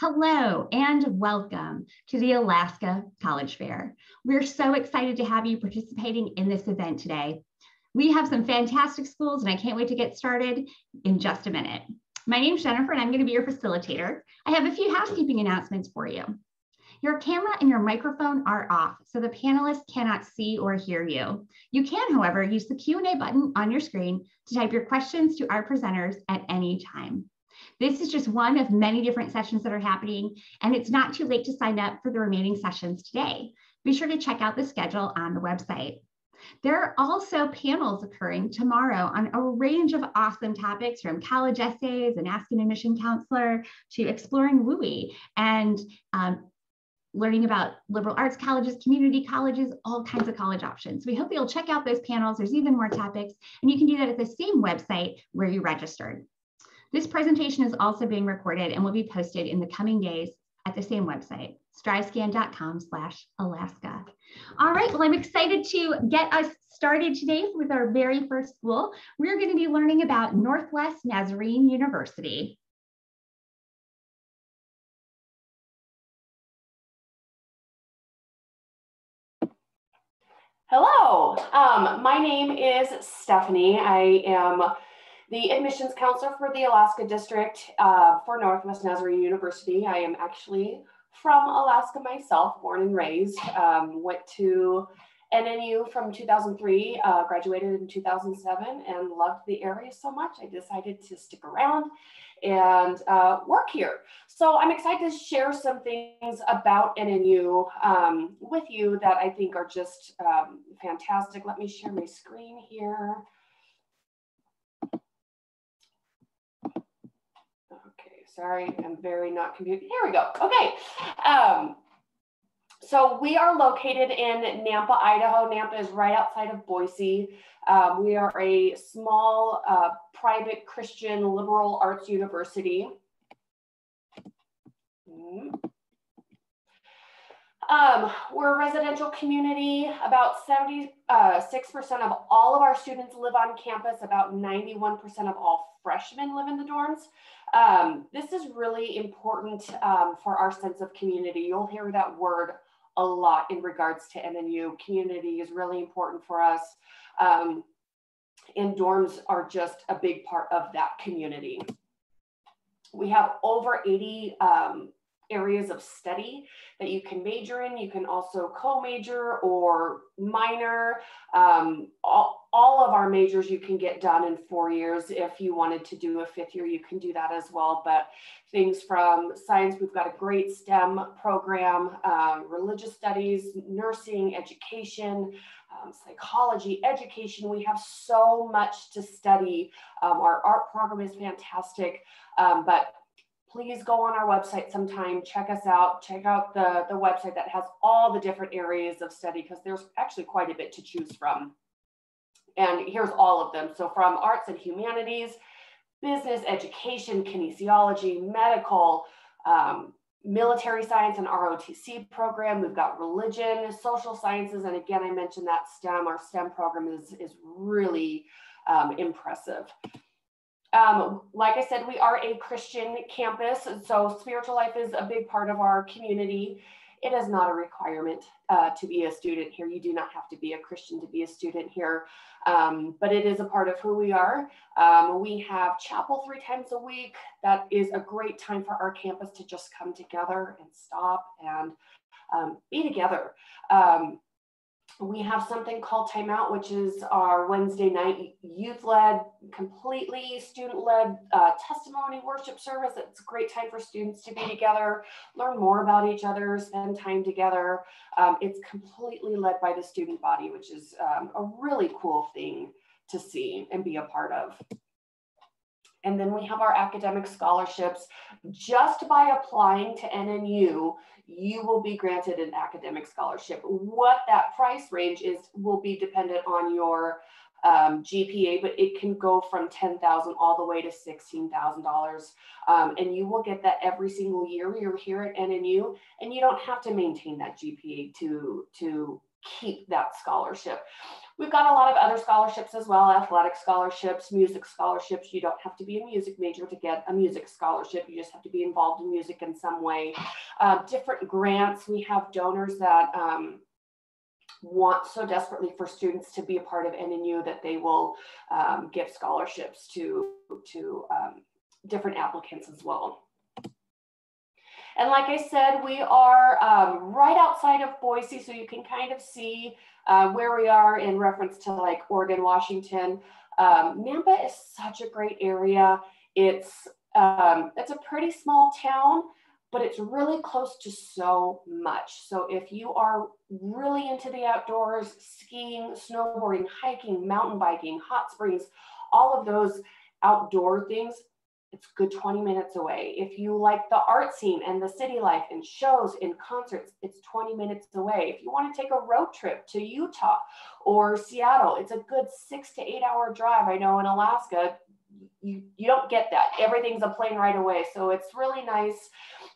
Hello and welcome to the Alaska College Fair. We're so excited to have you participating in this event today. We have some fantastic schools and I can't wait to get started in just a minute. My name is Jennifer and I'm going to be your facilitator. I have a few housekeeping announcements for you. Your camera and your microphone are off, so the panelists cannot see or hear you. You can, however, use the Q&A button on your screen to type your questions to our presenters at any time. This is just one of many different sessions that are happening, and it's not too late to sign up for the remaining sessions today. Be sure to check out the schedule on the website. There are also panels occurring tomorrow on a range of awesome topics, from college essays and asking an admission counselor to exploring WUI and learning about liberal arts colleges, community colleges, all kinds of college options. We hope you'll check out those panels. There's even more topics, and you can do that at the same website where you registered. This presentation is also being recorded and will be posted in the coming days at the same website, strivescan.com/Alaska. All right, well, I'm excited to get us started today with our very first school. We're going to be learning about Northwest Nazarene University. Hello, my name is Stephanie. I am the admissions counselor for the Alaska District for Northwest Nazarene University. I am actually from Alaska myself, born and raised. Went to NNU from 2003, graduated in 2007, and loved the area so much I decided to stick around and work here. So I'm excited to share some things about NNU with you that I think are just fantastic. Let me share my screen here. Okay, sorry, I'm very not computing. Here we go. Okay. So we are located in Nampa, Idaho. Nampa is right outside of Boise. We are a small private Christian liberal arts university. We're a residential community. About 76% of all of our students live on campus. About 91% of all freshmen live in the dorms. This is really important for our sense of community. You'll hear that word a lot in regards to NNU. Community is really important for us. And dorms are just a big part of that community. We have over 80 areas of study that you can major in. You can also co-major or minor. All of our majors you can get done in 4 years. If you wanted to do a 5th year, you can do that as well. But things from science, we've got a great STEM program, religious studies, nursing, education, psychology, education. We have so much to study. Our art program is fantastic, but please go on our website sometime, check us out, check out the website that has all the different areas of study, because there's actually quite a bit to choose from. And here's all of them. So from arts and humanities, business, education, kinesiology, medical, military science and ROTC program. We've got religion, social sciences. And again, I mentioned that STEM, our STEM program is really impressive. Like I said, we are a Christian campus, so spiritual life is a big part of our community. It is not a requirement to be a student here. You do not have to be a Christian to be a student here, but it is a part of who we are. We have chapel 3 times a week. That is a great time for our campus to just come together and stop and be together. We have something called Timeout, which is our Wednesday night youth-led, completely student-led testimony worship service. It's a great time for students to be together, learn more about each other, spend time together. It's completely led by the student body, which is a really cool thing to see and be a part of. And then we have our academic scholarships. Just by applying to NNU, you will be granted an academic scholarship. What that price range is will be dependent on your GPA, but it can go from $10,000 all the way to $16,000. And you will get that every single year you're here at NNU, and you don't have to maintain that GPA to keep that scholarship. We've got a lot of other scholarships as well, athletic scholarships, music scholarships. You don't have to be a music major to get a music scholarship. You just have to be involved in music in some way. Different grants. We have donors that want so desperately for students to be a part of NNU that they will give scholarships to different applicants as well. And like I said, we are right outside of Boise, so you can kind of see where we are in reference to like Oregon, Washington. Nampa is such a great area. It's a pretty small town, but it's really close to so much. So if you are really into the outdoors, skiing, snowboarding, hiking, mountain biking, hot springs, all of those outdoor things, it's a good 20 minutes away. If you like the art scene and the city life and shows and concerts, it's 20 minutes away. If you want to take a road trip to Utah or Seattle, it's a good 6 to 8 hour drive. I know in Alaska, you don't get that. Everything's a plane right away. So it's really nice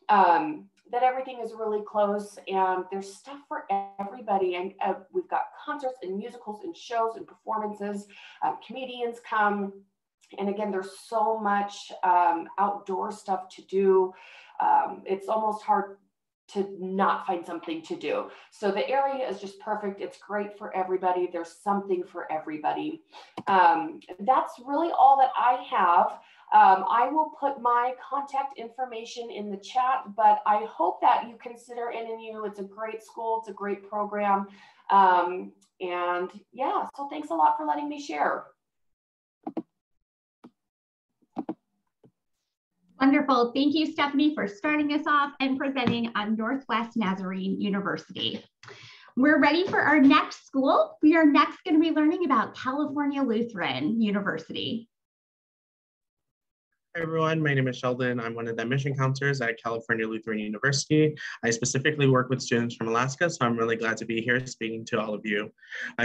that everything is really close and there's stuff for everybody. And we've got concerts and musicals and shows and performances. Comedians come. And again, there's so much outdoor stuff to do. It's almost hard to not find something to do. So the area is just perfect. It's great for everybody. There's something for everybody. That's really all that I have. I will put my contact information in the chat, but I hope that you consider NNU. It's a great school. It's a great program. And yeah, so thanks a lot for letting me share. Wonderful. Thank you, Stephanie, for starting us off and presenting on Northwest Nazarene University. We're ready for our next school. We are next going to be learning about California Lutheran University. Hi everyone, my name is Sheldon. I'm one of the admission counselors at California Lutheran University. I specifically work with students from Alaska, so I'm really glad to be here speaking to all of you.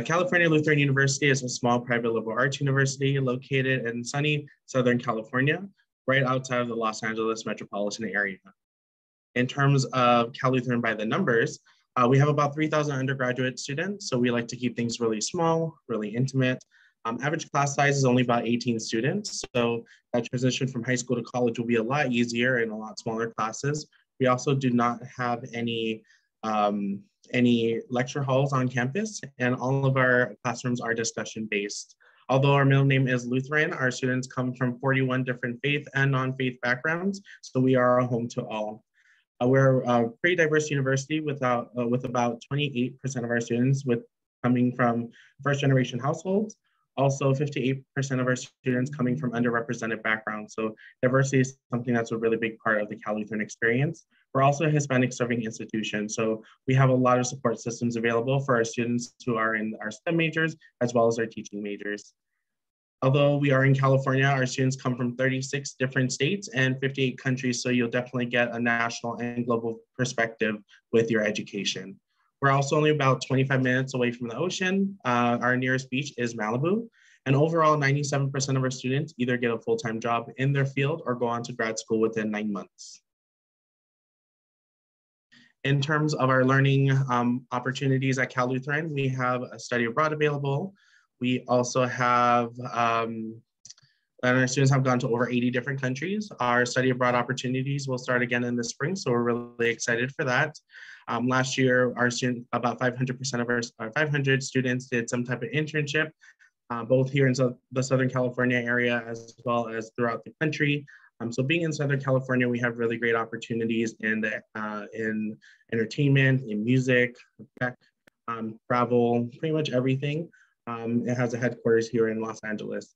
California Lutheran University is a small private liberal arts university located in sunny Southern California, right outside of the Los Angeles metropolitan area. In terms of Cal Lutheran by the numbers, we have about 3,000 undergraduate students, so we like to keep things really small, really intimate. Average class size is only about 18 students, so that transition from high school to college will be a lot easier in a lot smaller classes. We also do not have any lecture halls on campus, and all of our classrooms are discussion-based. Although our middle name is Lutheran, our students come from 41 different faith and non-faith backgrounds, so we are a home to all. We're a pretty diverse university with about 28% of our students coming from first-generation households. Also, 58% of our students coming from underrepresented backgrounds. So diversity is something that's a really big part of the Cal Lutheran experience. We're also a Hispanic serving institution. So we have a lot of support systems available for our students who are in our STEM majors, as well as our teaching majors. Although we are in California, our students come from 36 different states and 58 countries. So you'll definitely get a national and global perspective with your education. We're also only about 25 minutes away from the ocean. Our nearest beach is Malibu. And overall, 97% of our students either get a full-time job in their field or go on to grad school within 9 months. In terms of our learning opportunities at Cal Lutheran, we have a study abroad available. We also have, and our students have gone to over 80 different countries. Our study abroad opportunities will start again in the spring, so we're really excited for that. Last year, about 500% of our 500 students did some type of internship, both here in the Southern California area as well as throughout the country. So being in Southern California, we have really great opportunities in entertainment, in music, tech, travel, pretty much everything. It has a headquarters here in Los Angeles.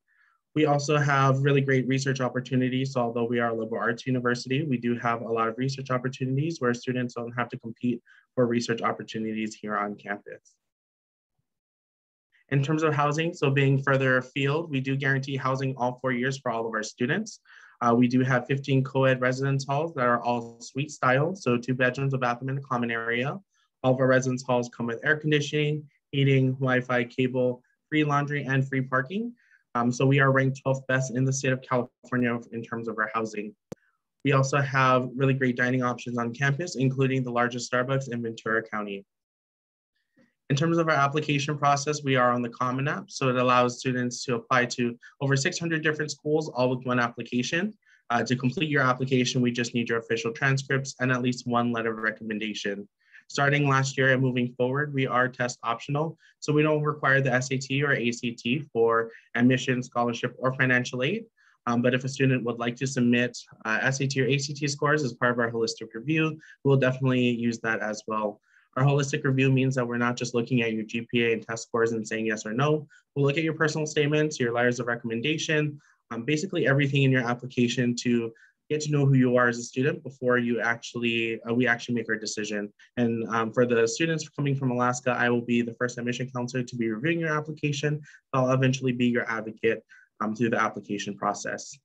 We also have really great research opportunities. So although we are a liberal arts university, we do have a lot of research opportunities where students don't have to compete for research opportunities here on campus. In terms of housing, so being further afield, we do guarantee housing all 4 years for all of our students. We do have 15 co-ed residence halls that are all suite style, so 2 bedrooms, a bathroom, and a common area. All of our residence halls come with air conditioning, heating, Wi-Fi, cable, free laundry, and free parking. So we are ranked 12th best in the state of California in terms of our housing. We also have really great dining options on campus, including the largest Starbucks in Ventura County. In terms of our application process, we are on the Common App, so it allows students to apply to over 600 different schools, all with one application. To complete your application, we just need your official transcripts and at least one letter of recommendation. Starting last year and moving forward, we are test optional, so we don't require the SAT or ACT for admission, scholarship, or financial aid. But if a student would like to submit SAT or ACT scores as part of our holistic review, we'll definitely use that as well. Our holistic review means that we're not just looking at your GPA and test scores and saying yes or no. We'll look at your personal statements, your letters of recommendation, basically everything in your application to get to know who you are as a student before you we actually make our decision. And for the students coming from Alaska, I will be the first admission counselor to be reviewing your application. I'll eventually be your advocate through the application process.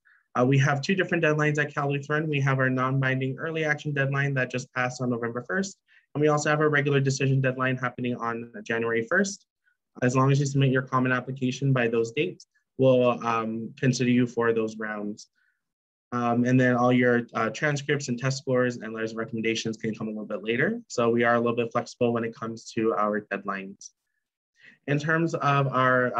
We have two different deadlines at Cal Lutheran. We have our non-binding early action deadline that just passed on November 1st. And we also have a regular decision deadline happening on January 1st. As long as you submit your common application by those dates, we'll consider you for those rounds. And then all your transcripts and test scores and letters of recommendations can come a little bit later. So we are a little bit flexible when it comes to our deadlines. In terms of our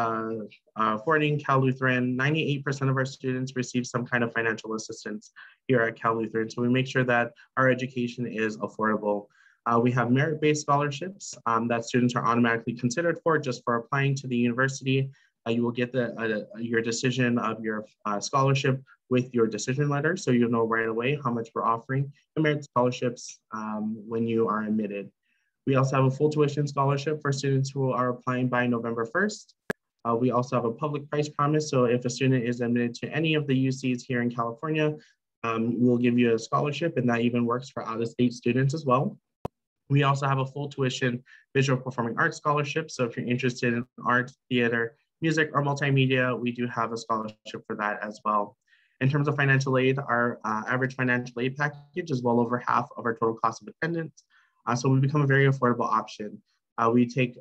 forwarding Cal Lutheran, 98% of our students receive some kind of financial assistance here at Cal Lutheran. So we make sure that our education is affordable. We have merit-based scholarships that students are automatically considered for just for applying to the university. You will get your decision of your scholarship with your decision letter, so you'll know right away how much we're offering the merit scholarships when you are admitted. We also have a full tuition scholarship for students who are applying by November 1st. We also have a public price promise, so if a student is admitted to any of the UCs here in California, we'll give you a scholarship, and that even works for out-of-state students as well. We also have a full tuition visual performing arts scholarship, so if you're interested in art, theater, music, or multimedia, we do have a scholarship for that as well. In terms of financial aid, our average financial aid package is well over half of our total cost of attendance. So we become a very affordable option. We take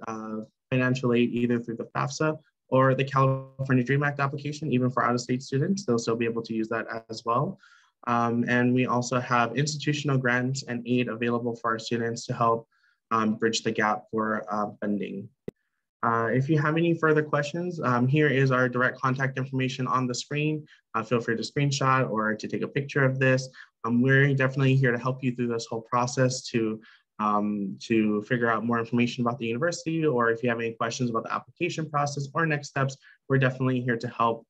financial aid either through the FAFSA or the California DREAM Act application, even for out-of-state students. They'll still be able to use that as well. And we also have institutional grants and aid available for our students to help bridge the gap for funding. If you have any further questions, here is our direct contact information on the screen. Feel free to screenshot or to take a picture of this. We're definitely here to help you through this whole process to figure out more information about the university, or if you have any questions about the application process or next steps, we're definitely here to help.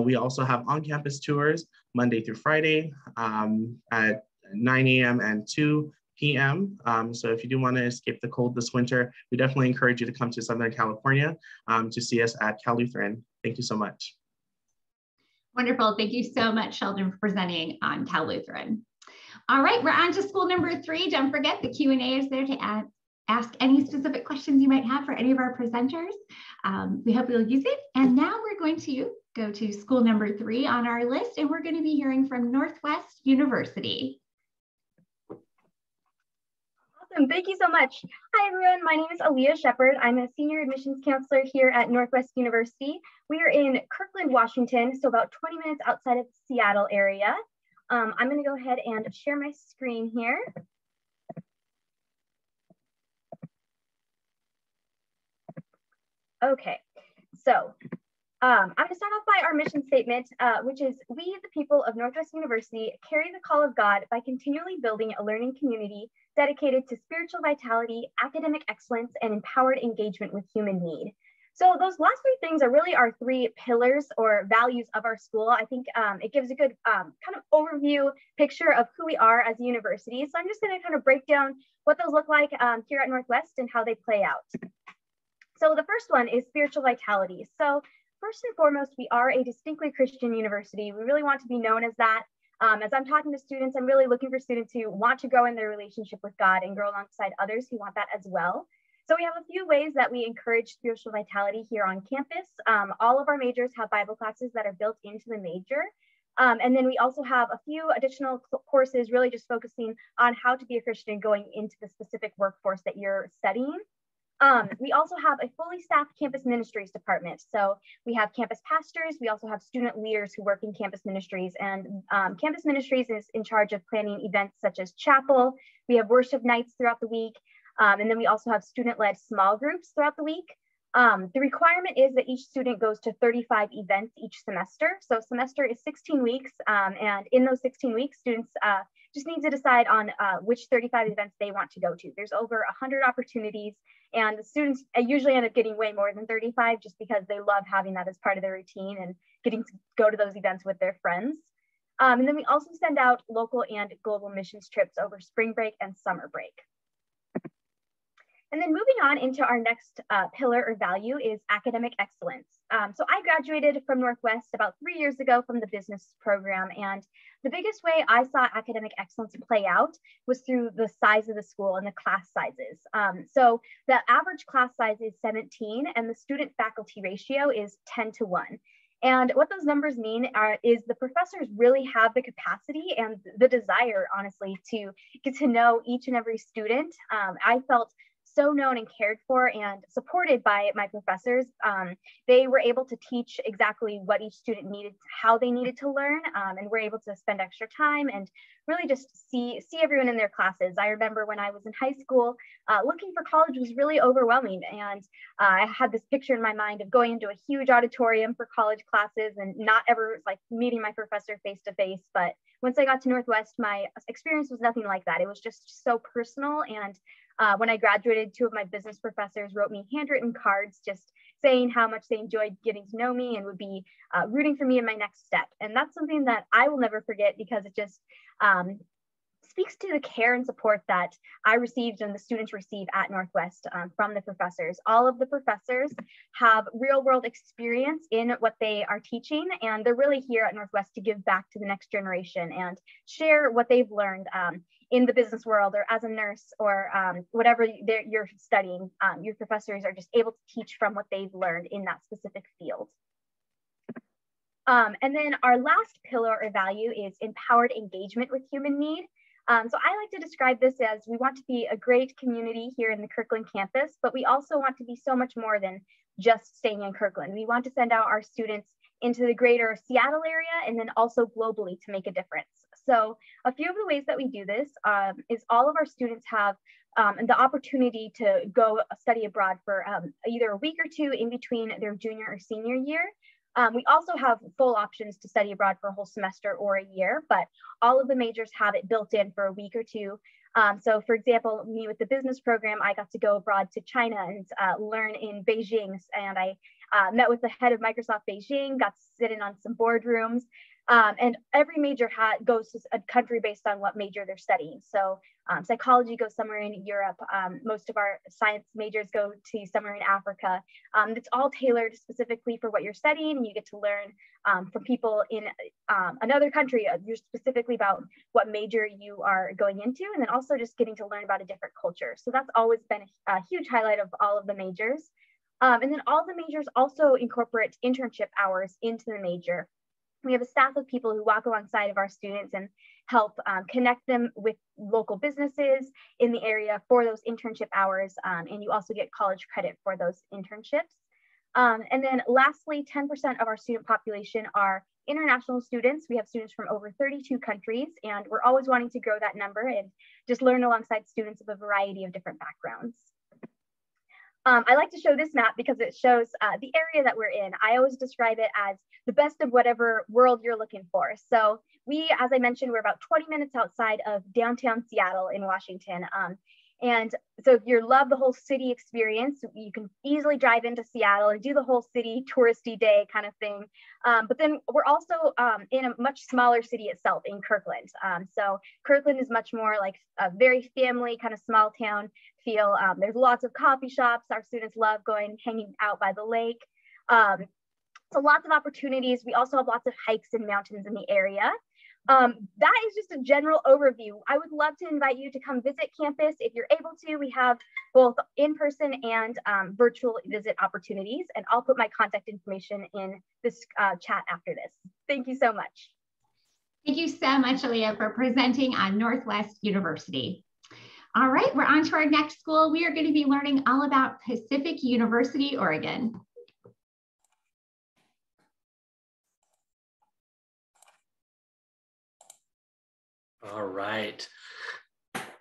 We also have on-campus tours Monday through Friday at 9 a.m. and 2 p.m. So if you do want to escape the cold this winter, we definitely encourage you to come to Southern California to see us at Cal Lutheran. Thank you so much. Wonderful. Thank you so much, Sheldon, for presenting on Cal Lutheran. All right, we're on to school number 3. Don't forget the Q&A is there to ask any specific questions you might have for any of our presenters. We hope you'll use it. And now we're going to go to school number 3 on our list, and we're going to be hearing from Northwest University. Awesome, thank you so much. Hi everyone, my name is Aaliyah Shepard. I'm a senior admissions counselor here at Northwest University. We are in Kirkland, Washington, so about 20 minutes outside of the Seattle area. I'm gonna go ahead and share my screen here. Okay, so I'm going to start off by our mission statement, which is, we, the people of Northwest University, carry the call of God by continually building a learning community dedicated to spiritual vitality, academic excellence, and empowered engagement with human need. So those last 3 things are really our 3 pillars or values of our school. I think it gives a good kind of overview picture of who we are as a university. So I'm just going to kind of break down what those look like here at Northwest and how they play out. So the first one is spiritual vitality. So first and foremost, we are a distinctly Christian university. We really want to be known as that. As I'm talking to students, I'm really looking for students who want to grow in their relationship with God and grow alongside others who want that as well. So we have a few ways that we encourage spiritual vitality here on campus. All of our majors have Bible classes that are built into the major. And then we also have a few additional courses really just focusing on how to be a Christian going into the specific workforce that you're studying. We also have a fully staffed campus ministries department. So we have campus pastors. We also have student leaders who work in campus ministries, and campus ministries is in charge of planning events such as chapel. We have worship nights throughout the week. And then we also have student-led small groups throughout the week. The requirement is that each student goes to 35 events each semester. So semester is 16 weeks, and in those 16 weeks, students just need to decide on which 35 events they want to go to. There's over 100 opportunities, and the students usually end up getting way more than 35 just because they love having that as part of their routine and getting to go to those events with their friends. And then we also send out local and global missions trips over spring break and summer break. And then moving on into our next pillar or value is academic excellence. So I graduated from Northwest about 3 years ago from the business program. And the biggest way I saw academic excellence play out was through the size of the school and the class sizes. So the average class size is 17 and the student faculty ratio is 10:1. And what those numbers mean is the professors really have the capacity and the desire, honestly, to get to know each and every student. I felt so known and cared for and supported by my professors. They were able to teach exactly what each student needed, how they needed to learn, and were able to spend extra time and really just see everyone in their classes. I remember when I was in high school, looking for college was really overwhelming. And I had this picture in my mind of going into a huge auditorium for college classes and not ever like meeting my professor face to face. But once I got to Northwest, my experience was nothing like that. It was just so personal. And when I graduated, 2 of my business professors wrote me handwritten cards just saying how much they enjoyed getting to know me and would be rooting for me in my next step. And that's something that I will never forget because it just speaks to the care and support that I received and the students receive at Northwest from the professors. All of the professors have real world experience in what they are teaching, and they're really here at Northwest to give back to the next generation and share what they've learned in the business world or as a nurse or whatever you're studying. Your professors are just able to teach from what they've learned in that specific field. And then our last pillar or value is empowered engagement with human need. So I like to describe this as we want to be a great community here in the Kirkland campus, but we also want to be so much more than just staying in Kirkland. We want to send out our students into the greater Seattle area and then also globally to make a difference. So a few of the ways that we do this is all of our students have the opportunity to go study abroad for either a week or 2 in between their junior or senior year. We also have full options to study abroad for a whole semester or a year, but all of the majors have it built in for a week or 2. So for example, me with the business program, I got to go abroad to China and learn in Beijing. And I met with the head of Microsoft Beijing, got to sit in on some boardrooms. And every major goes to a country based on what major they're studying. So psychology goes somewhere in Europe. Most of our science majors go to somewhere in Africa. It's all tailored specifically for what you're studying, and you get to learn from people in another country specifically about what major you are going into, and then also just getting to learn about a different culture. So that's always been a huge highlight of all of the majors. And then all the majors also incorporate internship hours into the major. We have a staff of people who walk alongside of our students and help connect them with local businesses in the area for those internship hours. And you also get college credit for those internships. And then lastly, 10% of our student population are international students. We have students from over 32 countries, and we're always wanting to grow that number and just learn alongside students of a variety of different backgrounds. I like to show this map because it shows the area that we're in. I always describe it as the best of whatever world you're looking for. So we, as I mentioned, we're about 20 minutes outside of downtown Seattle in Washington. And so if you love the whole city experience, you can easily drive into Seattle and do the whole city touristy day kind of thing. But then we're also in a much smaller city itself in Kirkland. So Kirkland is much more like a very family kind of small town feel. There's lots of coffee shops. Our students love going, hanging out by the lake. So lots of opportunities. We also have lots of hikes and mountains in the area. That is just a general overview. I would love to invite you to come visit campus if you're able to. We have both in-person and virtual visit opportunities, and I'll put my contact information in this chat after this. Thank you so much. Thank you so much, Aaliyah, for presenting on Northwest University. All right, we're on to our next school. We are going to be learning all about Pacific University, Oregon. All right.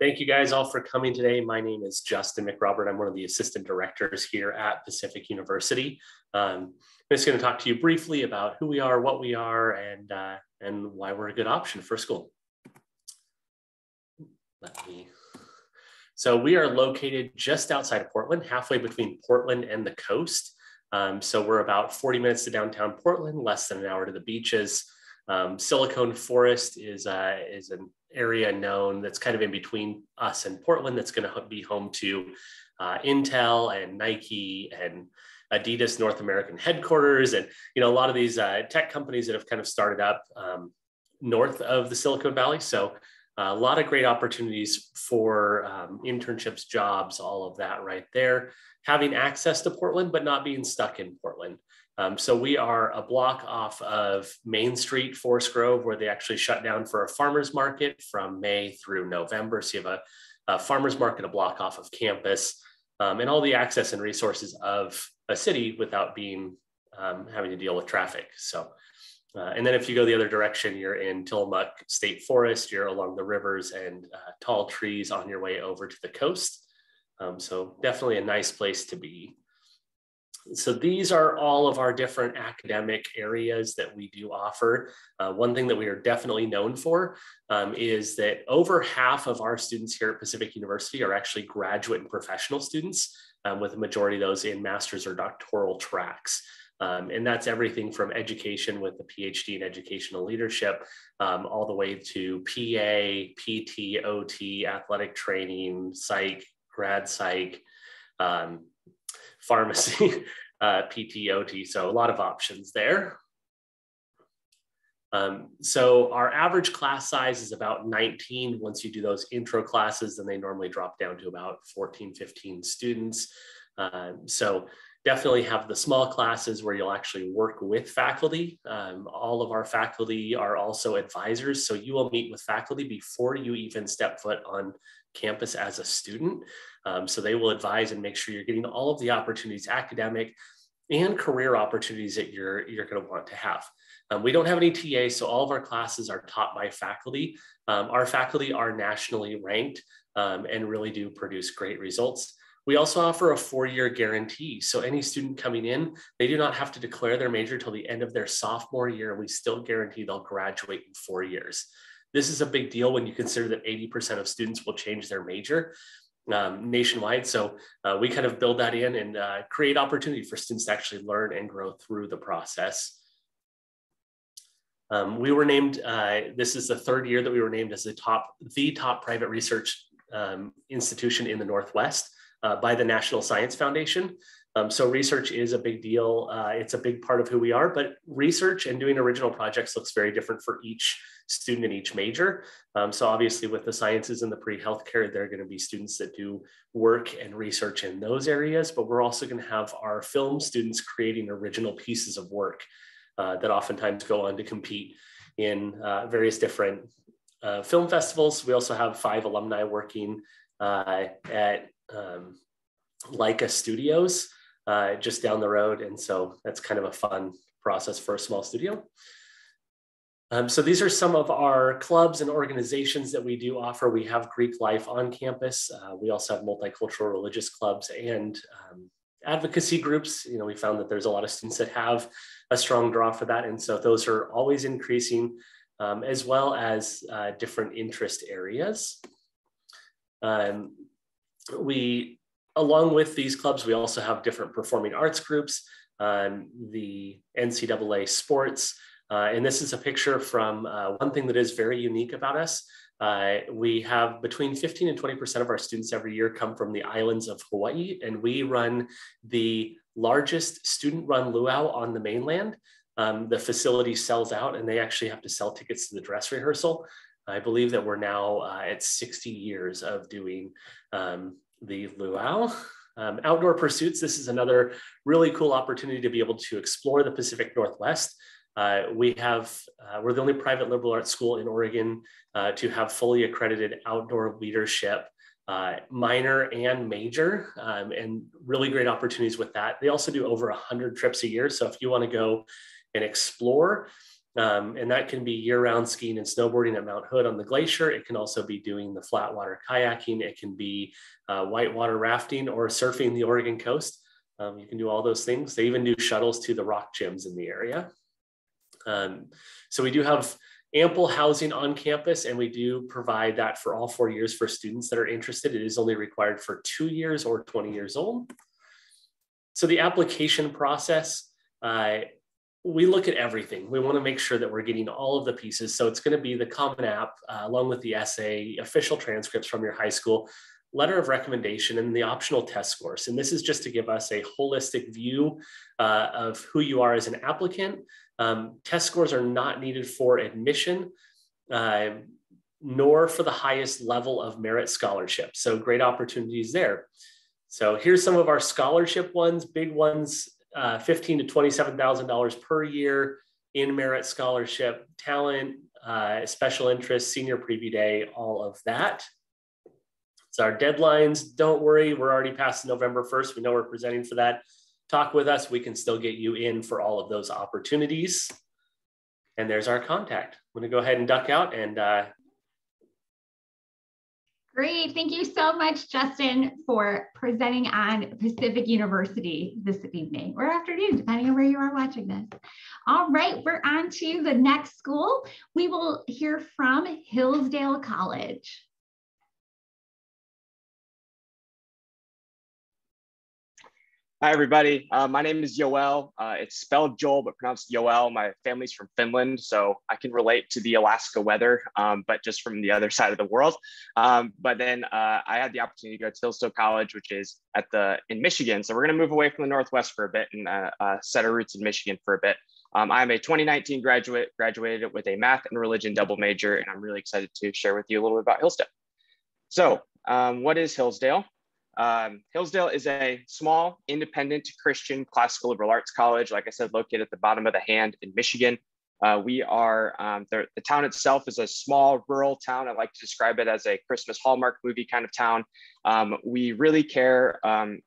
Thank you guys all for coming today. My name is Justin McRobert. I'm one of the assistant directors here at Pacific University. I'm just going to talk to you briefly about who we are, what we are, and why we're a good option for school. So we are located just outside of Portland, halfway between Portland and the coast. So we're about 40 minutes to downtown Portland, less than an hour to the beaches. Silicon Forest is an area known that's kind of in between us and Portland that's going to be home to Intel and Nike and Adidas North American headquarters, and a lot of these tech companies that have kind of started up north of the Silicon Valley. So a lot of great opportunities for internships, jobs, all of that right there. Having access to Portland, but not being stuck in Portland. So we are a block off of Main Street, Forest Grove, where they actually shut down for a farmer's market from May through November. So you have a farmer's market a block off of campus, and all the access and resources of a city without being having to deal with traffic. So, and then if you go the other direction, you're in Tillamook State Forest, you're along the rivers and tall trees on your way over to the coast. So definitely a nice place to be. So these are all of our different academic areas that we do offer. One thing that we are definitely known for is that over half of our students here at Pacific University are actually graduate and professional students, with a majority of those in master's or doctoral tracks. And that's everything from education with the PhD in educational leadership, all the way to PA, PT, OT, athletic training, psych, grad psych, pharmacy, PT, OT, so a lot of options there. So our average class size is about 19. Once you do those intro classes, then they normally drop down to about 14, 15 students. So definitely have the small classes where you'll actually work with faculty. All of our faculty are also advisors, so you will meet with faculty before you even step foot on campus as a student. So they will advise and make sure you're getting all of the opportunities, academic and career opportunities that you're going to want to have. We don't have any TA, so all of our classes are taught by faculty. Our faculty are nationally ranked and really do produce great results. We also offer a 4-year guarantee. So any student coming in, they do not have to declare their major till the end of their sophomore year. We still guarantee they'll graduate in 4 years. This is a big deal when you consider that 80% of students will change their major nationwide. So we kind of build that in and create opportunity for students to actually learn and grow through the process. We were named, this is the 3rd year that we were named as the top private research institution in the Northwest by the National Science Foundation. So research is a big deal. It's a big part of who we are, but research and doing original projects looks very different for each student in each major. So obviously with the sciences and the pre-healthcare, there are going to be students that do work and research in those areas, but we're also going to have our film students creating original pieces of work that oftentimes go on to compete in various different film festivals. We also have 5 alumni working at Leica Studios just down the road. And so that's kind of a fun process for a small studio. So these are some of our clubs and organizations that we do offer. We have Greek life on campus. We also have multicultural religious clubs and advocacy groups. We found that there's a lot of students that have a strong draw for that. And so those are always increasing, as well as different interest areas. Along with these clubs, we also have different performing arts groups, the NCAA sports. And this is a picture from one thing that is very unique about us. We have between 15 and 20% of our students every year come from the islands of Hawaii, and we run the largest student-run luau on the mainland. The facility sells out, and they actually have to sell tickets to the dress rehearsal. I believe that we're now at 60 years of doing the luau. Outdoor pursuits, this is another really cool opportunity to be able to explore the Pacific Northwest. We're the only private liberal arts school in Oregon to have fully accredited outdoor leadership, minor and major, and really great opportunities with that. They also do over 100 trips a year. So if you want to go and explore, And that can be year-round skiing and snowboarding at Mount Hood on the glacier. It can also be doing the flat water kayaking. It can be whitewater rafting or surfing the Oregon coast. You can do all those things. They even do shuttles to the rock gyms in the area. So we do have ample housing on campus, and we do provide that for all 4 years for students that are interested. It is only required for 2 years or 20 years old. So the application process, we look at everything. We want to make sure that we're getting all of the pieces. So it's going to be the Common App, along with the essay, official transcripts from your high school, letter of recommendation, and the optional test scores. And this is just to give us a holistic view of who you are as an applicant. Test scores are not needed for admission, nor for the highest level of merit scholarship. So great opportunities there. So here's some of our scholarship ones, big ones, $15,000 to $27,000 per year in merit scholarship, talent, special interest, senior preview day, all of that. So our deadlines, don't worry, we're already past November 1st. We know we're presenting for that. Talk with us. We can still get you in for all of those opportunities. And there's our contact. I'm going to go ahead and duck out and Great. Thank you so much, Justin, for presenting on Pacific University this evening or afternoon, depending on where you are watching this. All right, we're on to the next school. We will hear from Hillsdale College. Hi, everybody. My name is Yoel. It's spelled Joel, but pronounced Yoel. My family's from Finland, so I can relate to the Alaska weather, but just from the other side of the world. But then I had the opportunity to go to Hillsdale College, which is in Michigan. So we're going to move away from the Northwest for a bit and set our roots in Michigan for a bit. I'm a 2019 graduated with a math and religion double major, and I'm really excited to share with you a little bit about Hillsdale. So what is Hillsdale? Hillsdale is a small, independent Christian classical liberal arts college, like I said, located at the bottom of the hand in Michigan. We are, the town itself is a small rural town. I like to describe it as a Christmas Hallmark movie kind of town. We really care.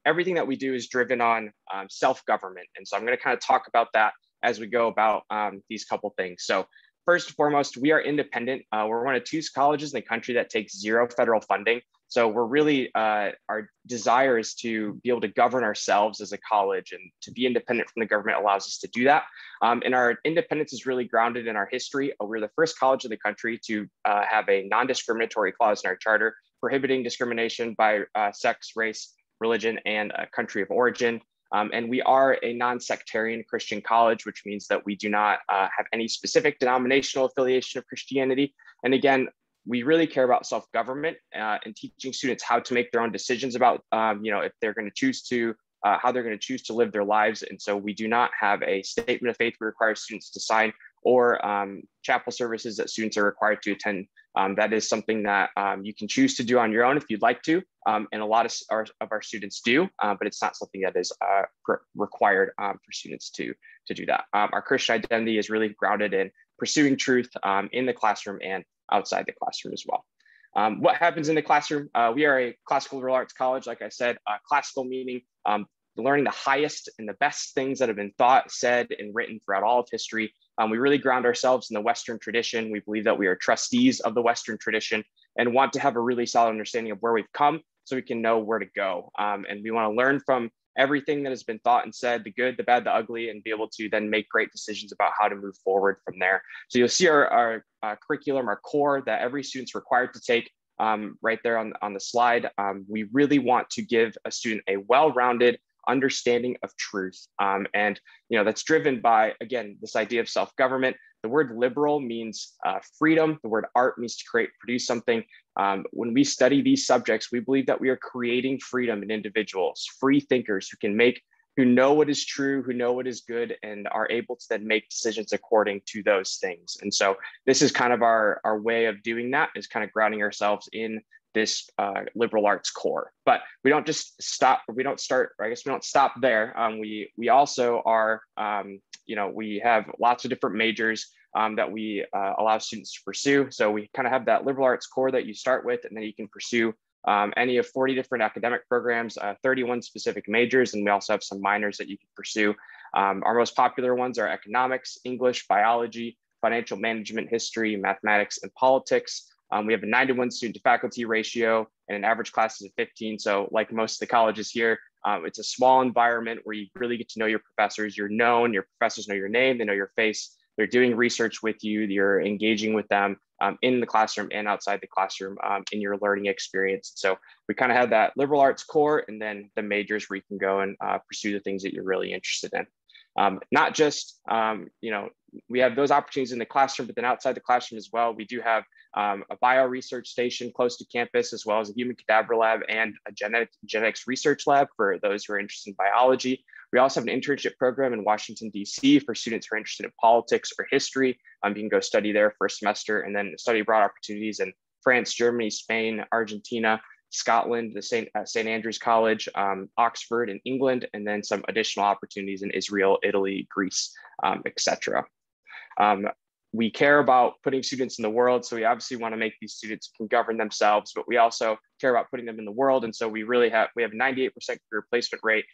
Everything that we do is driven on self-government. And so I'm going to kind of talk about that as we go about these couple things. So first and foremost, we are independent. We're one of 2 colleges in the country that takes 0 federal funding. So we're really, our desire is to be able to govern ourselves as a college, and to be independent from the government allows us to do that. And our independence is really grounded in our history. We're the first college in the country to have a non-discriminatory clause in our charter, prohibiting discrimination by sex, race, religion, and country of origin. And we are a non-sectarian Christian college, which means that we do not have any specific denominational affiliation of Christianity. And again, we really care about self-government and teaching students how to make their own decisions about, if they're going to choose to, how they're going to choose to live their lives. And so we do not have a statement of faith we require students to sign, or chapel services that students are required to attend. That is something that you can choose to do on your own if you'd like to. And a lot of our students do, but it's not something that is required for students to do that. Our Christian identity is really grounded in pursuing truth in the classroom and outside the classroom as well. What happens in the classroom? We are a classical liberal arts college, like I said, classical meaning learning the highest and the best things that have been thought, said, and written throughout all of history. We really ground ourselves in the Western tradition. We believe that we are trustees of the Western tradition and want to have a really solid understanding of where we've come so we can know where to go. And we want to learn from everything that has been thought and said, the good, the bad, the ugly, and be able to then make great decisions about how to move forward from there. So you'll see our curriculum, our core that every student's required to take right there on the slide. We really want to give a student a well-rounded understanding of truth. And that's driven by, again, this idea of self-government. The word liberal means freedom. The word art means to produce something. When we study these subjects, we believe that we are creating freedom in individuals, free thinkers who know what is true, who know what is good, and are able to then make decisions according to those things. And so this is kind of our way of doing that, is kind of grounding ourselves in this liberal arts core. But we don't just stop, we don't stop there. We also are, we have lots of different majors that we allow students to pursue. So we kind of have that liberal arts core that you start with, and then you can pursue any of 40 different academic programs, 31 specific majors, and we also have some minors that you can pursue. Our most popular ones are economics, English, biology, financial management, history, mathematics, and politics. We have a 9-to-1 student to faculty ratio and an average class is of 15. So like most of the colleges here, it's a small environment where you really get to know your professors. You're known, your professors know your name, they know your face. They're doing research with you. You're engaging with them in the classroom and outside the classroom in your learning experience. So we kind of have that liberal arts core and then the majors where you can go and pursue the things that you're really interested in. Not just, we have those opportunities in the classroom, but then outside the classroom as well, we do have a bio research station close to campus, as well as a human cadaver lab and a genetics research lab for those who are interested in biology. We also have an internship program in Washington, D.C. for students who are interested in politics or history. You can go study there for a semester and then study abroad opportunities in France, Germany, Spain, Argentina, Scotland, the St. Andrews College, Oxford in England, and then some additional opportunities in Israel, Italy, Greece, etc. We care about putting students in the world. So we obviously want to make these students who can govern themselves, but we also care about putting them in the world. And so we have a 98% career placement rate.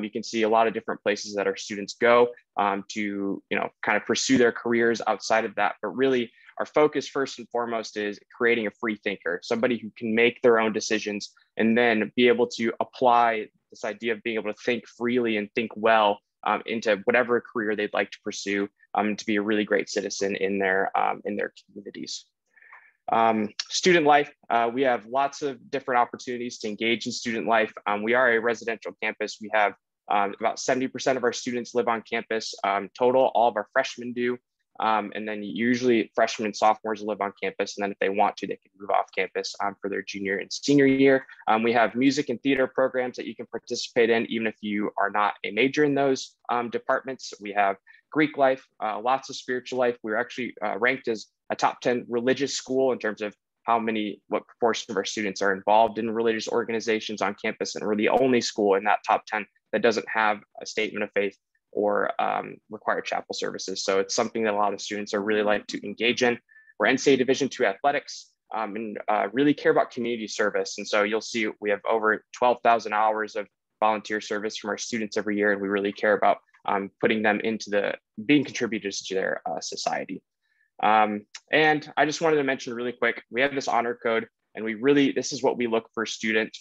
You can see a lot of different places that our students go to, kind of pursue their careers outside of that. But really our focus first and foremost is creating a free thinker, somebody who can make their own decisions and then be able to apply this idea of being able to think freely and think well into whatever career they'd like to pursue, to be a really great citizen in their communities. Student life, we have lots of different opportunities to engage in student life. We are a residential campus. We have about 70% of our students live on campus total. All of our freshmen do. And then usually freshmen and sophomores live on campus. And then if they want to, they can move off campus for their junior and senior year. We have music and theater programs that you can participate in, even if you are not a major in those departments. We have Greek life, lots of spiritual life. We're actually ranked as a top 10 religious school in terms of what proportion of our students are involved in religious organizations on campus. And we're the only school in that top 10 that doesn't have a statement of faith or required chapel services. So it's something that a lot of students are really like to engage in. We're NCAA Division II athletics and really care about community service. And so you'll see we have over 12,000 hours of volunteer service from our students every year. And we really care about putting them into being contributors to their society. And I just wanted to mention really quick, we have this honor code, and this is what we look for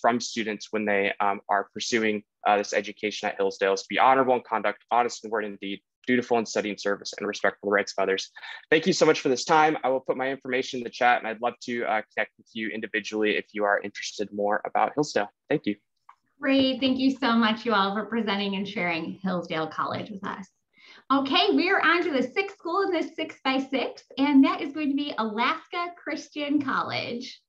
from students when they are pursuing this education at Hillsdale, is to be honorable in conduct, honest in word and deed, dutiful in study and service, and respectful of the rights of others. Thank you so much for this time. I will put my information in the chat, and I'd love to connect with you individually if you are interested more about Hillsdale. Thank you. Great. Thank you so much, you all, for presenting and sharing Hillsdale College with us. Okay, we are on to the sixth school in this 6x6, and that is going to be Alaska Christian College.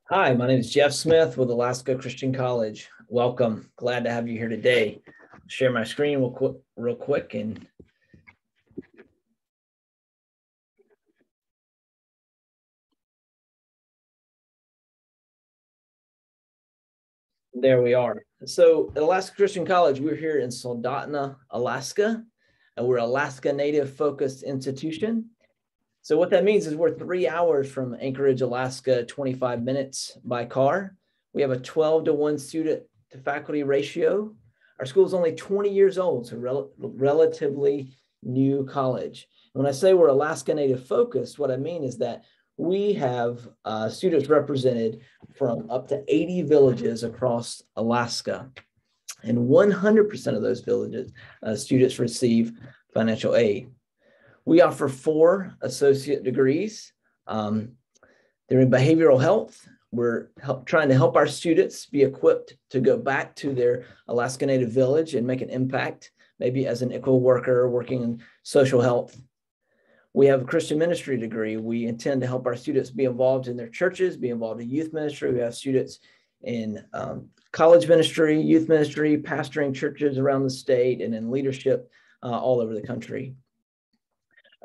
Hi, my name is Jeff Smith with Alaska Christian College. Welcome. Glad to have you here today. I'll share my screen real quick and there we are. So at Alaska Christian College, we're here in Soldotna, Alaska, and we're an Alaska Native focused institution. So what that means is we're 3 hours from Anchorage, Alaska, 25 minutes by car. We have a 12-to-1 student to faculty ratio. Our school is only 20 years old, so relatively new college. And when I say we're Alaska Native focused, what I mean is that we have students represented from up to 80 villages across Alaska. And 100% of those villages, students receive financial aid. We offer 4 associate degrees. They're in behavioral health. We're trying to help our students be equipped to go back to their Alaska Native village and make an impact, maybe as an equal worker working in social health. We have a Christian ministry degree. We intend to help our students be involved in their churches, be involved in youth ministry. We have students in college ministry, youth ministry, pastoring churches around the state, and in leadership all over the country.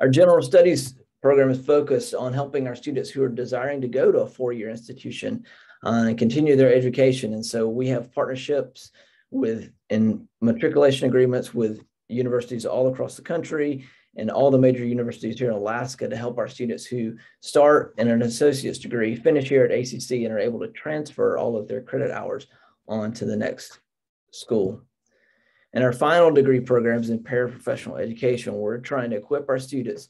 Our general studies program is focused on helping our students who are desiring to go to a 4-year institution and continue their education. And so we have partnerships and matriculation agreements with universities all across the country and all the major universities here in Alaska to help our students who start in an associate's degree, finish here at ACC, and are able to transfer all of their credit hours on to the next school. And our final degree programs in paraprofessional education, we're trying to equip our students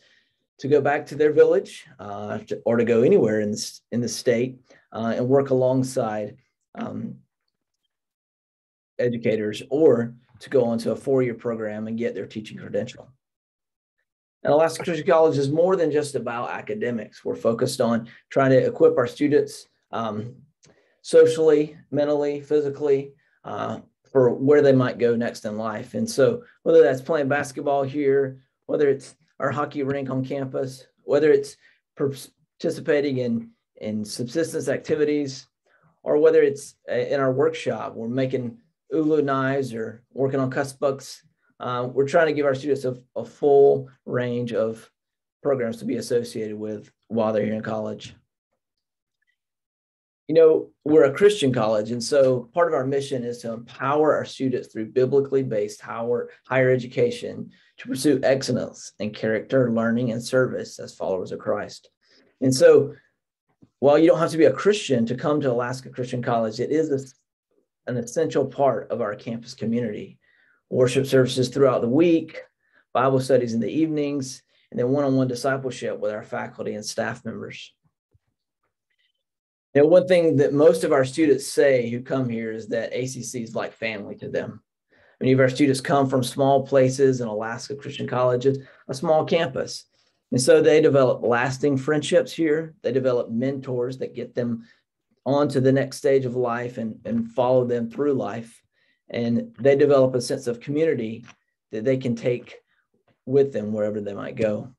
to go back to their village or to go anywhere in the state and work alongside educators, or to go on to a 4-year program and get their teaching credential. And Alaska Christian College is more than just about academics. We're focused on trying to equip our students socially, mentally, physically, for where they might go next in life. And so whether that's playing basketball here, whether it's our hockey rink on campus, whether it's participating in subsistence activities, or whether it's in our workshop, we're making ulu knives or working on cuss books. We're trying to give our students a full range of programs to be associated with while they're here in college. You know, we're a Christian college, and so part of our mission is to empower our students through biblically based higher education to pursue excellence in character, learning, and service as followers of Christ. And so while you don't have to be a Christian to come to Alaska Christian College, it is an essential part of our campus community. Worship services throughout the week, Bible studies in the evenings, and then one-on-one discipleship with our faculty and staff members. Now, one thing that most of our students say who come here is that ACC is like family to them. Many of our students come from small places, and Alaska Christian College is a small campus. And so they develop lasting friendships here. They develop mentors that get them on to the next stage of life and follow them through life. And they develop a sense of community that they can take with them wherever they might go.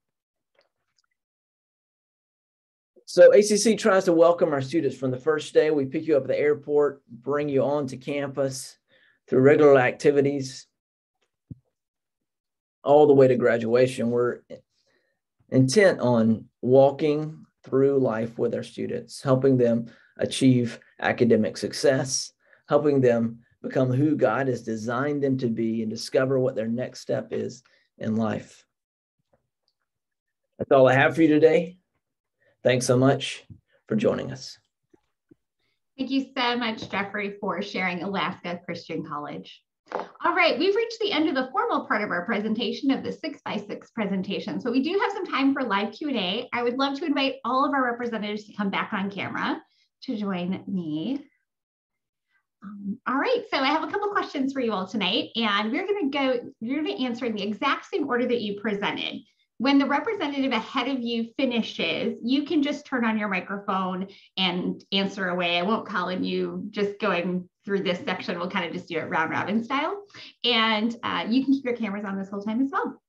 So ACC tries to welcome our students from the first day. We pick you up at the airport, bring you on to campus through regular activities, all the way to graduation. We're intent on walking through life with our students, helping them achieve academic success, helping them become who God has designed them to be, and discover what their next step is in life. That's all I have for you today. Thanks so much for joining us. Thank you so much, Jeffrey, for sharing Alaska Christian College. All right, we've reached the end of the formal part of our presentation of the 6x6 presentations, but we do have some time for live Q&A. I would love to invite all of our representatives to come back on camera to join me. All right, so I have a couple questions for you all tonight, and you're going to answer in the exact same order that you presented. When the representative ahead of you finishes, you can just turn on your microphone and answer away. I won't call on you just going through this section. We'll kind of just do it round robin style. And you can keep your cameras on this whole time as well.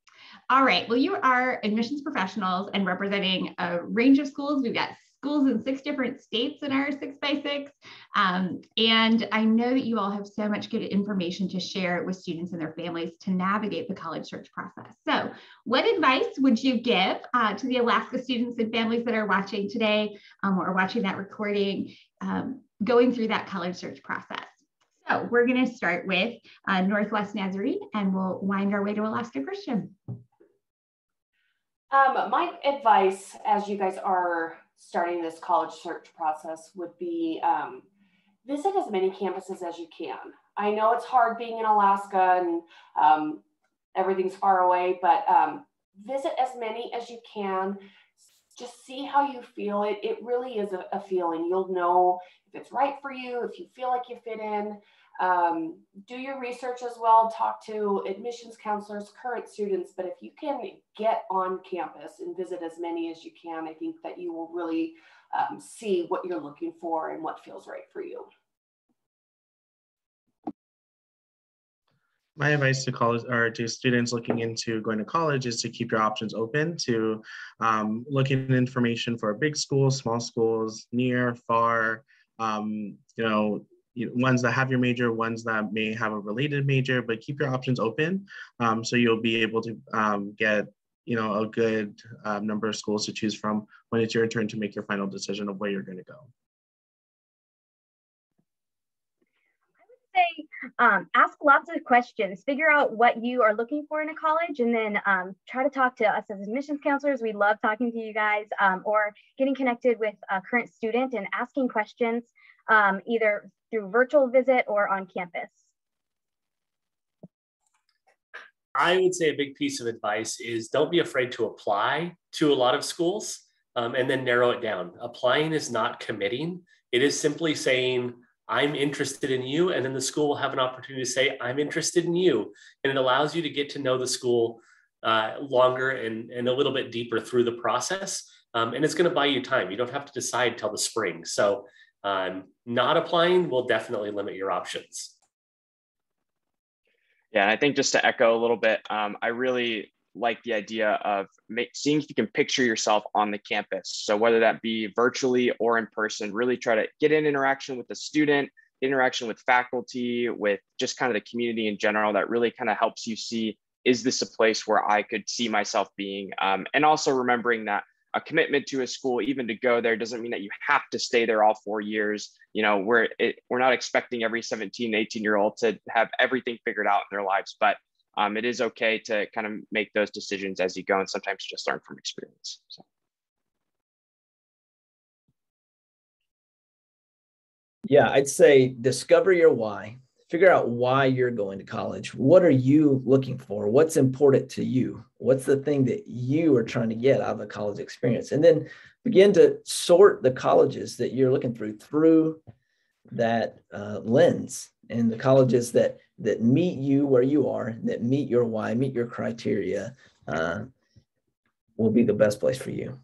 All right, well, you are admissions professionals and representing a range of schools. We've got schools in 6 different states in our 6x6. And I know that you all have so much good information to share with students and their families to navigate the college search process. So what advice would you give to the Alaska students and families that are watching today or watching that recording, going through that college search process? So we're going to start with Northwest Nazarene, and we'll wind our way to Alaska Christian. My advice, as you guys are starting this college search process, would be visit as many campuses as you can. I know it's hard being in Alaska and everything's far away, but visit as many as you can. Just see how you feel. It really is a feeling. You'll know if it's right for you, if you feel like you fit in. Do your research as well. Talk to admissions counselors, current students, but if you can get on campus and visit as many as you can, I think that you will really see what you're looking for and what feels right for you. My advice to college or to students looking into going to college is to keep your options open, to look at information for big schools, small schools, near, far, ones that have your major, ones that may have a related major, but keep your options open so you'll be able to get a good number of schools to choose from when it's your turn to make your final decision of where you're going to go. Ask lots of questions, figure out what you are looking for in a college, and then try to talk to us as admissions counselors. We love talking to you guys, or getting connected with a current student and asking questions either through virtual visit or on campus. I would say a big piece of advice is don't be afraid to apply to a lot of schools and then narrow it down. Applying is not committing. It is simply saying, I'm interested in you. And then the school will have an opportunity to say, I'm interested in you. And it allows you to get to know the school longer and a little bit deeper through the process. And it's going to buy you time. You don't have to decide till the spring. So not applying will definitely limit your options. Yeah, and I think just to echo a little bit, I really like the idea of seeing if you can picture yourself on the campus. So whether that be virtually or in person, really try to get in interaction with the student, interaction with faculty, with just kind of the community in general. That really kind of helps you see, is this a place where I could see myself being? And also remembering that a commitment to a school, even to go there, doesn't mean that you have to stay there all 4 years. You know, we're not expecting every 17, 18-year-old to have everything figured out in their lives, but it is okay to kind of make those decisions as you go, and sometimes just learn from experience. So. Yeah, I'd say discover your why. Figure out why you're going to college. What are you looking for? What's important to you? What's the thing that you are trying to get out of the college experience? And then begin to sort the colleges that you're looking through that lens, and the colleges that meet you where you are, that meet your why, meet your criteria, will be the best place for you.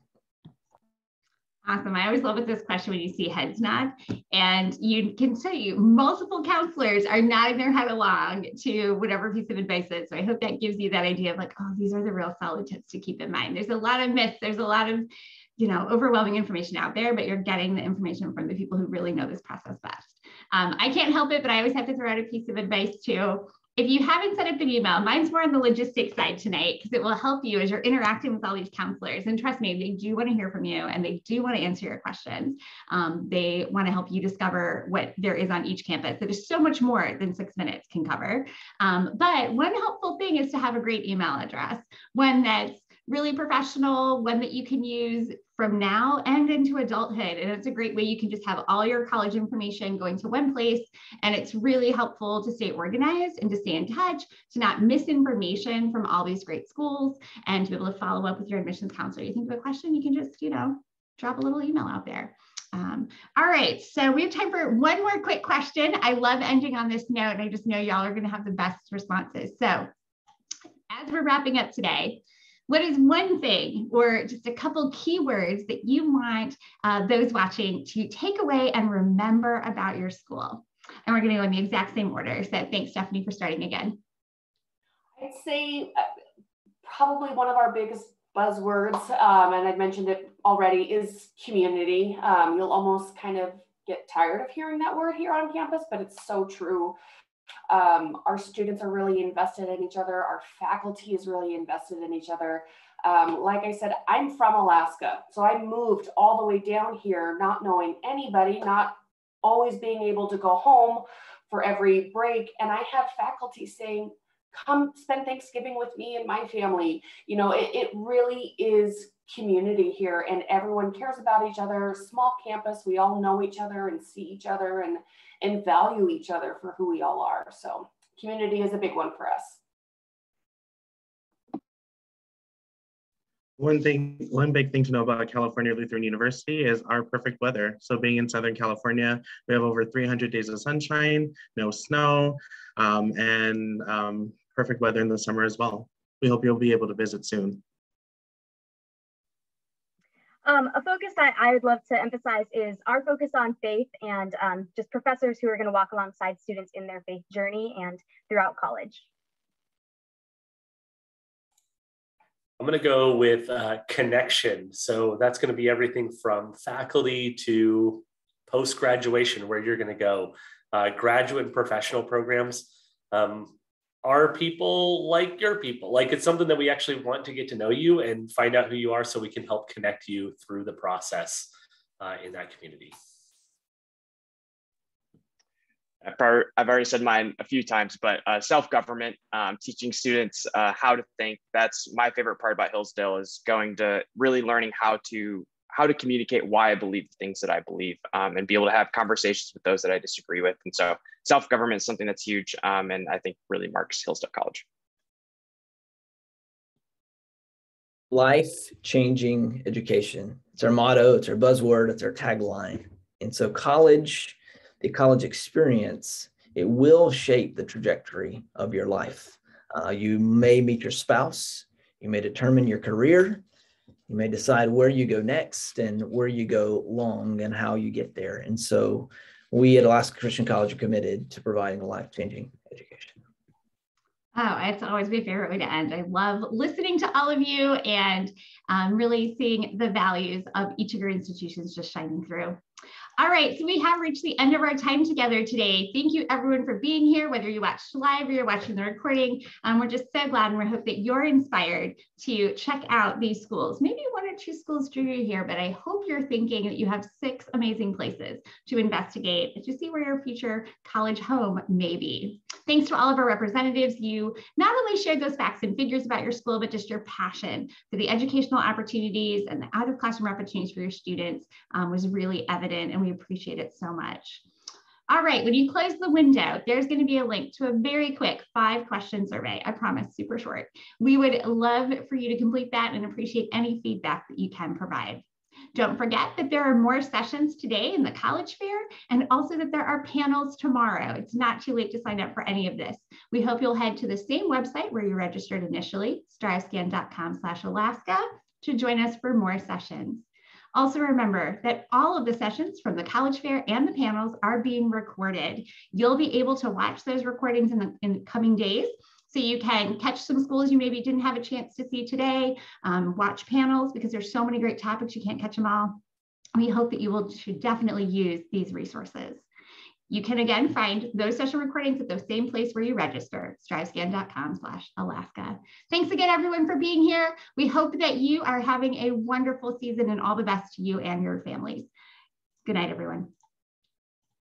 Awesome. I always love with this question when you see heads nod, and you can see multiple counselors are nodding their head along to whatever piece of advice is. So I hope that gives you that idea of like, oh, these are the real solid tips to keep in mind. There's a lot of myths. There's a lot of, overwhelming information out there, but you're getting the information from the people who really know this process best. I can't help it, but I always have to throw out a piece of advice too. If you haven't set up an email, mine's more on the logistics side tonight, because it will help you as you're interacting with all these counselors. And trust me, they do want to hear from you, and they do want to answer your questions. They want to help you discover what there is on each campus. That is so much more than 6 minutes can cover. But one helpful thing is to have a great email address, one that's really professional, one that you can use from now and into adulthood. And it's a great way you can just have all your college information going to one place. And it's really helpful to stay organized and to stay in touch, to not miss information from all these great schools, and to be able to follow up with your admissions counselor. You think of a question, you can just, drop a little email out there. All right, so we have time for one more quick question. I love ending on this note, and I just know y'all are going to have the best responses. So as we're wrapping up today, what is one thing or just a couple keywords that you want those watching to take away and remember about your school? And we're going to go in the exact same order. So thanks, Stephanie, for starting again. I'd say probably one of our biggest buzzwords, and I've mentioned it already, is community. You'll almost kind of get tired of hearing that word here on campus, but it's so true. Our students are really invested in each other. Our faculty is really invested in each other. Like I said, I'm from Alaska, so I moved all the way down here, not knowing anybody, not always being able to go home for every break. And I have faculty saying, come spend Thanksgiving with me and my family. It really is community here, and everyone cares about each other. Small campus, we all know each other and see each other and value each other for who we all are. So community is a big one for us. One big thing to know about California Lutheran University is our perfect weather. So being in Southern California, we have over 300 days of sunshine, no snow, and perfect weather in the summer as well. We hope you'll be able to visit soon. A focus that I would love to emphasize is our focus on faith and just professors who are going to walk alongside students in their faith journey and throughout college. I'm going to go with connection. So that's going to be everything from faculty to post-graduation, where you're going to go. Graduate and professional programs are people like your people. Like, it's something that we actually want to get to know you and find out who you are, so we can help connect you through the process in that community. I've already said mine a few times, but self-government, teaching students how to think. That's my favorite part about Hillsdale, is going to really learning how to communicate why I believe the things that I believe, and be able to have conversations with those that I disagree with. And so self-government is something that's huge, and I think really marks Hillsdale College. life-changing education. It's our motto, it's our buzzword, it's our tagline. And so college, the college experience, it will shape the trajectory of your life. You may meet your spouse, you may determine your career, you may decide where you go next and where you go long and how you get there. And so we at Alaska Christian College are committed to providing a life-changing education. Oh, it's always my favorite way to end. I love listening to all of you and really seeing the values of each of your institutions just shining through. All right, so we have reached the end of our time together today. Thank you everyone for being here, whether you watched live or you're watching the recording. We're just so glad, and we hope that you're inspired to check out these schools. Maybe one or two schools drew you here, but I hope you're thinking that you have 6 amazing places to investigate to see where your future college home may be. Thanks to all of our representatives. You not only shared those facts and figures about your school, but just your passion for the educational opportunities and the out-of-classroom opportunities for your students was really evident, and we appreciate it so much. All right, when you close the window, there's going to be a link to a very quick 5-question survey. I promise, super short. We would love for you to complete that and appreciate any feedback that you can provide. Don't forget that there are more sessions today in the college fair, and also that there are panels tomorrow. It's not too late to sign up for any of this. We hope you'll head to the same website where you registered initially, strivescan.com/Alaska, to join us for more sessions. Also remember that all of the sessions from the college fair and the panels are being recorded. You'll be able to watch those recordings in the coming days, so you can catch some schools you maybe didn't have a chance to see today, watch panels, because there's so many great topics, you can't catch them all. We hope that you should definitely use these resources. You can again find those session recordings at the same place where you register, strivescan.com/Alaska. Thanks again, everyone, for being here. We hope that you are having a wonderful season, and all the best to you and your families. Good night, everyone.